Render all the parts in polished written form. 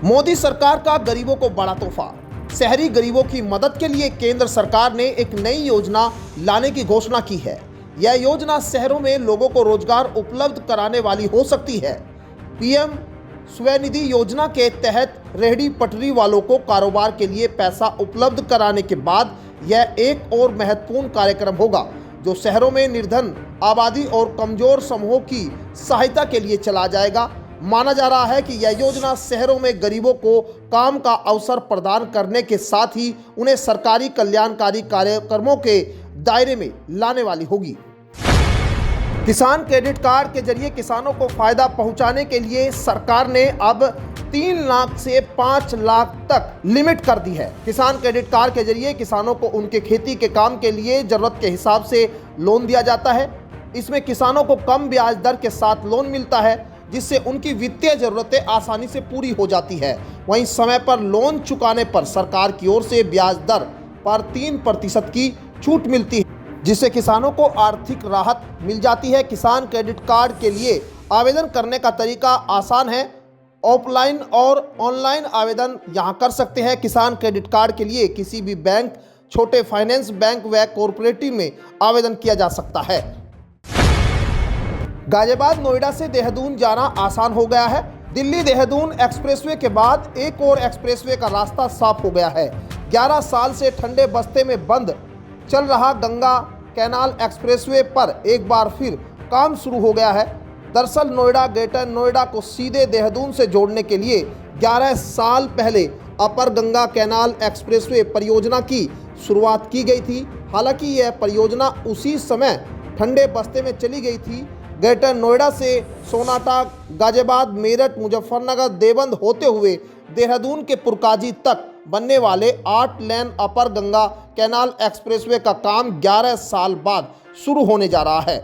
मोदी सरकार का गरीबों को बड़ा तोहफा। शहरी गरीबों की मदद के लिए केंद्र सरकार ने एक नई योजना लाने की घोषणा की है। यह योजना शहरों में लोगों को रोजगार उपलब्ध कराने वाली हो सकती है। पीएम स्वनिधि योजना के तहत रेहड़ी पटरी वालों को कारोबार के लिए पैसा उपलब्ध कराने के बाद यह एक और महत्वपूर्ण कार्यक्रम होगा जो शहरों में निर्धन आबादी और कमजोर समूहों की सहायता के लिए चला जाएगा। माना जा रहा है कि यह योजना शहरों में गरीबों को काम का अवसर प्रदान करने के साथ ही उन्हें सरकारी कल्याणकारी कार्यक्रमों के दायरे में लाने वाली होगी। किसान क्रेडिट कार्ड के जरिए किसानों को फायदा पहुंचाने के लिए सरकार ने अब 3 लाख से 5 लाख तक लिमिट कर दी है। किसान क्रेडिट कार्ड के जरिए किसानों को उनके खेती के काम के लिए जरूरत के हिसाब से लोन दिया जाता है। इसमें किसानों को कम ब्याज दर के साथ लोन मिलता है जिससे उनकी वित्तीय जरूरतें आसानी से पूरी हो जाती है। वहीं समय पर लोन चुकाने पर सरकार की ओर से ब्याज दर पर 3% की छूट मिलती है जिससे किसानों को आर्थिक राहत मिल जाती है। किसान क्रेडिट कार्ड के लिए आवेदन करने का तरीका आसान है। ऑफलाइन और ऑनलाइन आवेदन यहां कर सकते हैं। किसान क्रेडिट कार्ड के लिए किसी भी बैंक, छोटे फाइनेंस बैंक व कोऑपरेटिव में आवेदन किया जा सकता है। गाजियाबाद नोएडा से देहरादून जाना आसान हो गया है। दिल्ली देहरादून एक्सप्रेसवे के बाद एक और एक्सप्रेसवे का रास्ता साफ हो गया है। 11 साल से ठंडे बस्ते में बंद चल रहा गंगा कैनाल एक्सप्रेसवे पर एक बार फिर काम शुरू हो गया है। दरअसल नोएडा ग्रेटर नोएडा को सीधे देहरादून से जोड़ने के लिए 11 साल पहले अपर गंगा कैनाल एक्सप्रेसवे परियोजना की शुरुआत की गई थी। हालांकि यह परियोजना उसी समय ठंडे बस्ते में चली गई थी। ग्रेटर नोएडा से सोनाटा, गाजियाबाद, मेरठ, मुजफ्फरनगर, देवबंद होते हुए देहरादून के पुरकाजी तक बनने वाले 8 लेन अपर गंगा कैनाल एक्सप्रेसवे का काम 11 साल बाद शुरू होने जा रहा है।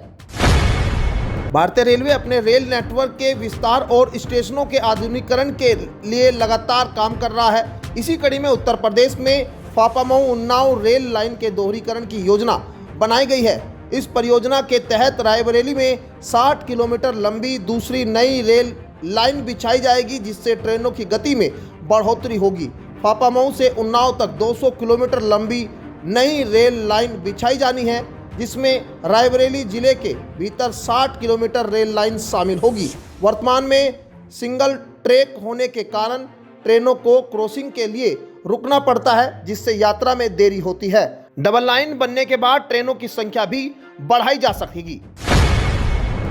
भारतीय रेलवे अपने रेल नेटवर्क के विस्तार और स्टेशनों के आधुनिकीकरण के लिए लगातार काम कर रहा है। इसी कड़ी में उत्तर प्रदेश में फाफामऊ उन्नाव रेल लाइन के दोहरीकरण की योजना बनाई गई है। इस परियोजना के तहत रायबरेली में 60 किलोमीटर लंबी दूसरी नई रेल लाइन बिछाई जाएगी जिससे ट्रेनों की गति में बढ़ोतरी होगी। फाफामऊ से उन्नाव तक 200 किलोमीटर लंबी नई रेल लाइन बिछाई जानी है जिसमें रायबरेली जिले के भीतर 60 किलोमीटर रेल लाइन शामिल होगी। वर्तमान में सिंगल ट्रैक होने के कारण ट्रेनों को क्रॉसिंग के लिए रुकना पड़ता है जिससे यात्रा में देरी होती है। डबल लाइन बनने के बाद ट्रेनों की संख्या भी बढ़ाई जा सकेगी।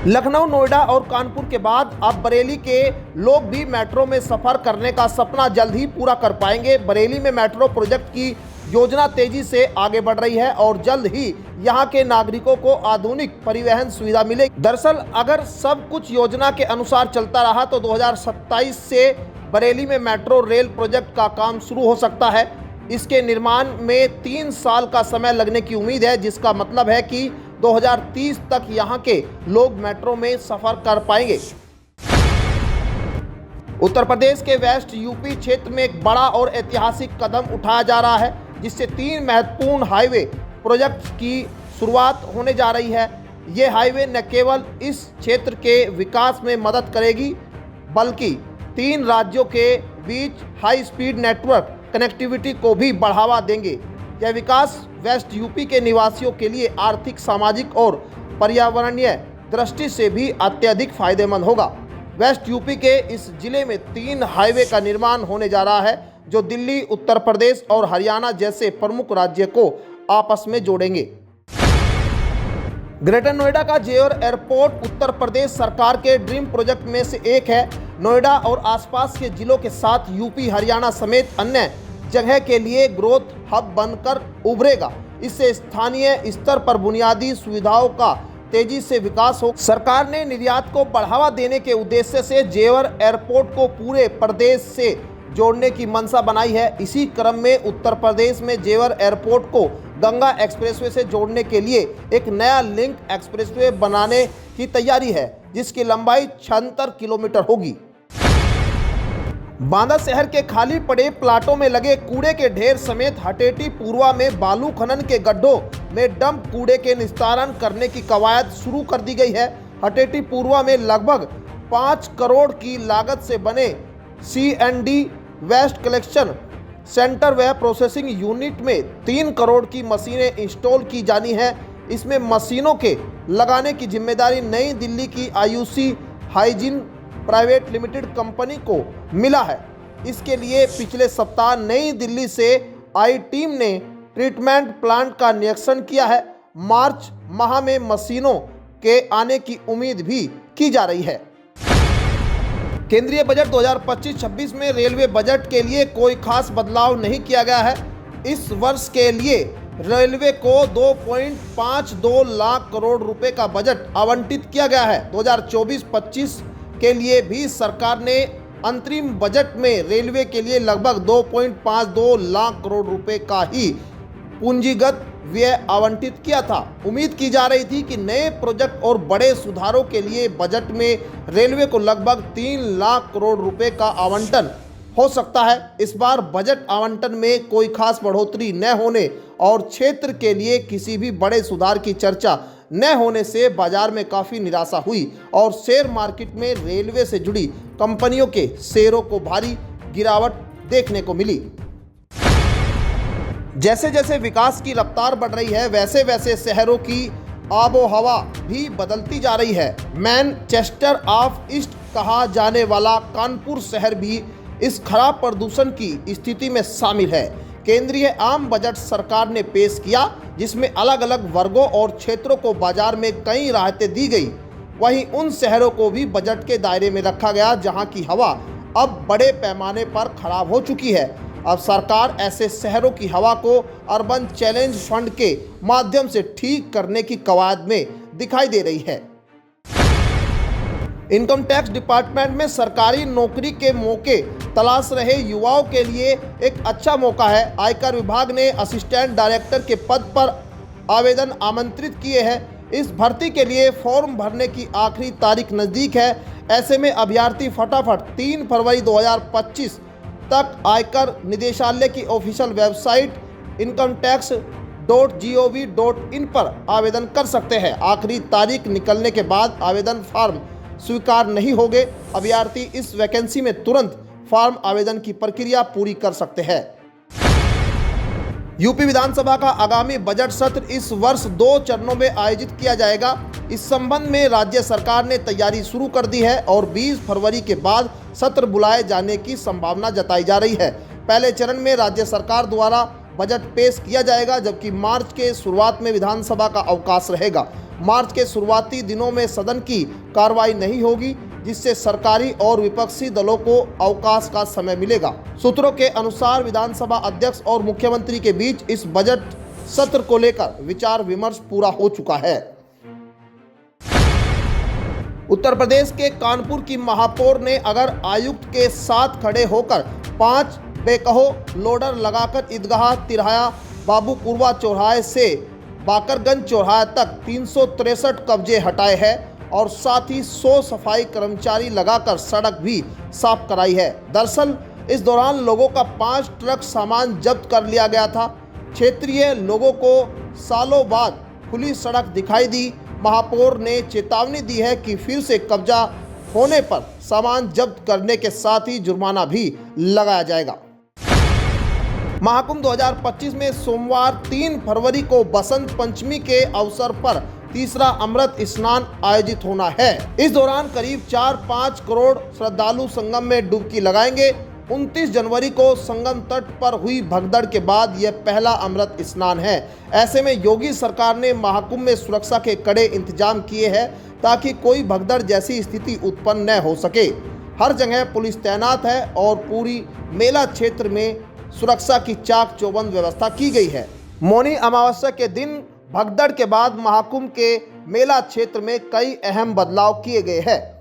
लखनऊ, नोएडा और कानपुर के बाद अब बरेली के लोग भी मेट्रो में सफर करने का सपना जल्द ही पूरा कर पाएंगे। बरेली में मेट्रो प्रोजेक्ट की योजना तेजी से आगे बढ़ रही है और जल्द ही यहां के नागरिकों को आधुनिक परिवहन सुविधा मिलेगी। दरअसल अगर सब कुछ योजना के अनुसार चलता रहा तो 2027 से बरेली में मेट्रो रेल प्रोजेक्ट का काम शुरू हो सकता है। इसके निर्माण में 3 साल का समय लगने की उम्मीद है जिसका मतलब है कि 2030 तक यहां के लोग मेट्रो में सफर कर पाएंगे। उत्तर प्रदेश के वेस्ट यूपी क्षेत्र में एक बड़ा और ऐतिहासिक कदम उठाया जा रहा है जिससे 3 महत्वपूर्ण हाईवे प्रोजेक्ट्स की शुरुआत होने जा रही है। ये हाईवे न केवल इस क्षेत्र के विकास में मदद करेगी बल्कि 3 राज्यों के बीच हाई स्पीड नेटवर्क कनेक्टिविटी को भी बढ़ावा देंगे। यह विकास वेस्ट यूपी के निवासियों के लिए आर्थिक, सामाजिक और पर्यावरणीय दृष्टि से भी अत्यधिक फायदेमंद होगा। वेस्ट यूपी के इस जिले में 3 हाईवे का निर्माण होने जा रहा है जो दिल्ली, उत्तर प्रदेश और हरियाणा जैसे प्रमुख राज्य को आपस में जोड़ेंगे। ग्रेटर नोएडा का जेवर एयरपोर्ट उत्तर प्रदेश सरकार के ड्रीम प्रोजेक्ट में से एक है। नोएडा और आसपास के जिलों के साथ यूपी, हरियाणा समेत अन्य जगह के लिए ग्रोथ हब बनकर उभरेगा। इससे स्थानीय स्तर पर बुनियादी सुविधाओं का तेजी से विकास हो। सरकार ने निर्यात को बढ़ावा देने के उद्देश्य से जेवर एयरपोर्ट को पूरे प्रदेश से जोड़ने की मंशा बनाई है। इसी क्रम में उत्तर प्रदेश में जेवर एयरपोर्ट को गंगा एक्सप्रेसवे से जोड़ने के लिए एक नया लिंक एक्सप्रेसवे बनाने की तैयारी है जिसकी लंबाई 76 किलोमीटर होगी। बांदा शहर के खाली पड़े प्लाटों में लगे कूड़े के ढेर समेत हटेटी पूर्वा में बालू खनन के गड्ढों में डंप कूड़े के निस्तारण करने की कवायद शुरू कर दी गई है। हटेटी पूर्वा में लगभग 5 करोड़ की लागत से बने CND वेस्ट कलेक्शन सेंटर व प्रोसेसिंग यूनिट में 3 करोड़ की मशीनें इंस्टॉल की जानी है। इसमें मशीनों के लगाने की जिम्मेदारी नई दिल्ली की Ayushi hygiene private limited company को मिला है। इसके लिए पिछले सप्ताह नई दिल्ली से आई टीम ने ट्रीटमेंट प्लांट का निरीक्षण किया है। मार्च माह में मशीनों के आने की उम्मीद भी की जा रही है। केंद्रीय बजट 2025-26 में रेलवे बजट के लिए कोई खास बदलाव नहीं किया गया है। इस वर्ष के लिए रेलवे को 2.52 लाख करोड़ रुपए का बजट आवंटित किया गया है। 2024-25 के लिए भी सरकार ने अंतरिम बजट में रेलवे के लिए लगभग 2.52 लाख करोड़ रुपए का ही पूंजीगत व्यय आवंटित किया था। उम्मीद की जा रही थी कि नए प्रोजेक्ट और बड़े सुधारों के लिए बजट में रेलवे को लगभग 3 लाख करोड़ रुपए का आवंटन हो सकता है। इस बार बजट आवंटन में कोई खास बढ़ोतरी न होने और क्षेत्र के लिए किसी भी बड़े सुधार की चर्चा न होने से बाजार में काफ़ी निराशा हुई और शेयर मार्केट में रेलवे से जुड़ी कंपनियों के शेयरों को भारी गिरावट देखने को मिली। जैसे जैसे विकास की रफ्तार बढ़ रही है वैसे वैसे शहरों की आबो हवा भी बदलती जा रही है। मैनचेस्टर ऑफ ईस्ट कहा जाने वाला कानपुर शहर भी इस खराब प्रदूषण की स्थिति में शामिल है। केंद्रीय आम बजट सरकार ने पेश किया जिसमें अलग अलग वर्गों और क्षेत्रों को बाजार में कई राहतें दी गई। वहीं उन शहरों को भी बजट के दायरे में रखा गया जहां की हवा अब बड़े पैमाने पर खराब हो चुकी है। अब सरकार ऐसे शहरों की हवा को अर्बन चैलेंज फंड के माध्यम से ठीक करने की कवायद में दिखाई दे रही है। इनकम टैक्स डिपार्टमेंट में सरकारी नौकरी के मौके तलाश रहे युवाओं के लिए एक अच्छा मौका है। आयकर विभाग ने असिस्टेंट डायरेक्टर के पद पर आवेदन आमंत्रित किए हैं। इस भर्ती के लिए फॉर्म भरने की आखिरी तारीख नज़दीक है। ऐसे में अभ्यर्थी फटाफट 3 फरवरी 2025 तक आयकर निदेशालय की ऑफिशियल वेबसाइट incometax.gov.in पर आवेदन कर सकते हैं। आखिरी तारीख निकलने के बाद आवेदन फॉर्म स्वीकार नहीं होंगे। अभ्यर्थी इस वैकेंसी में तुरंत फॉर्म आवेदन की प्रक्रिया पूरी कर सकते हैं। यूपी विधानसभा का आगामी बजट सत्र इस वर्ष 2 चरणों में आयोजित किया जाएगा। इस संबंध में राज्य सरकार ने तैयारी शुरू कर दी है और 20 फरवरी के बाद सत्र बुलाए जाने की संभावना जताई जा रही है। पहले चरण में राज्य सरकार द्वारा बजट पेश किया जाएगा जबकि मार्च के शुरुआत में विधानसभा का अवकाश रहेगा। मार्च के शुरुआती दिनों में सदन की कार्रवाई नहीं होगी जिससे सरकारी और विपक्षी दलों को अवकाश का समय मिलेगा। सूत्रों के अनुसार विधानसभा अध्यक्ष और मुख्यमंत्री के बीच इस बजट सत्र को लेकर विचार विमर्श पूरा हो चुका है। उत्तर प्रदेश के कानपुर की महापौर ने अगर आयुक्त के साथ खड़े होकर 5 बेकहो लोडर लगाकर ईदगाह तिराहा बाबूपुरवा चौराहे से बाकरगंज चौराहे तक 363 कब्जे हटाए हैं और साथ ही 100 सफाई कर्मचारी लगाकर सड़क भी साफ कराई है। दरअसल इस दौरान लोगों का 5 ट्रक सामान जब्त कर लिया गया था। क्षेत्रीय लोगों को सालों बाद खुली सड़क दिखाई दी। महापौर ने चेतावनी दी है कि फिर से कब्जा होने पर सामान जब्त करने के साथ ही जुर्माना भी लगाया जाएगा। महाकुंभ 2025 में सोमवार 3 फरवरी को बसंत पंचमी के अवसर पर तीसरा अमृत स्नान आयोजित होना है। इस दौरान करीब 4-5 करोड़ श्रद्धालु संगम में डुबकी लगाएंगे। 29 जनवरी को संगम तट पर हुई भगदड़ के बाद यह पहला अमृत स्नान है। ऐसे में योगी सरकार ने महाकुंभ में सुरक्षा के कड़े इंतजाम किए हैं ताकि कोई भगदड़ जैसी स्थिति उत्पन्न न हो सके। हर जगह पुलिस तैनात है और पूरी मेला क्षेत्र में सुरक्षा की चाक चौबंद व्यवस्था की गई है। मौनी अमावस्या के दिन भगदड़ के बाद महाकुंभ के मेला क्षेत्र में कई अहम बदलाव किए गए हैं।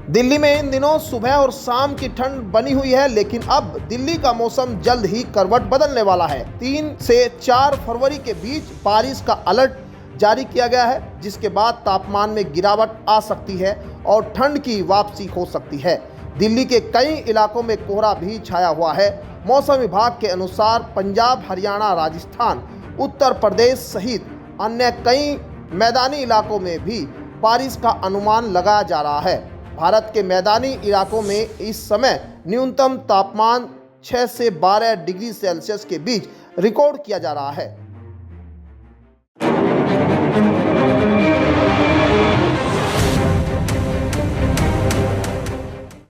दिल्ली में इन दिनों सुबह और शाम की ठंड बनी हुई है, लेकिन अब दिल्ली का मौसम जल्द ही करवट बदलने वाला है। 3 से 4 फरवरी के बीच बारिश का अलर्ट जारी किया गया है, जिसके बाद तापमान में गिरावट आ सकती है और ठंड की वापसी हो सकती है। दिल्ली के कई इलाकों में कोहरा भी छाया हुआ है। मौसम विभाग के अनुसार पंजाब, हरियाणा, राजस्थान, उत्तर प्रदेश सहित अन्य कई मैदानी इलाकों में भी बारिश का अनुमान लगाया जा रहा है। भारत के मैदानी इलाकों में इस समय न्यूनतम तापमान 6 से 12 डिग्री सेल्सियस के बीच रिकॉर्ड किया जा रहा है।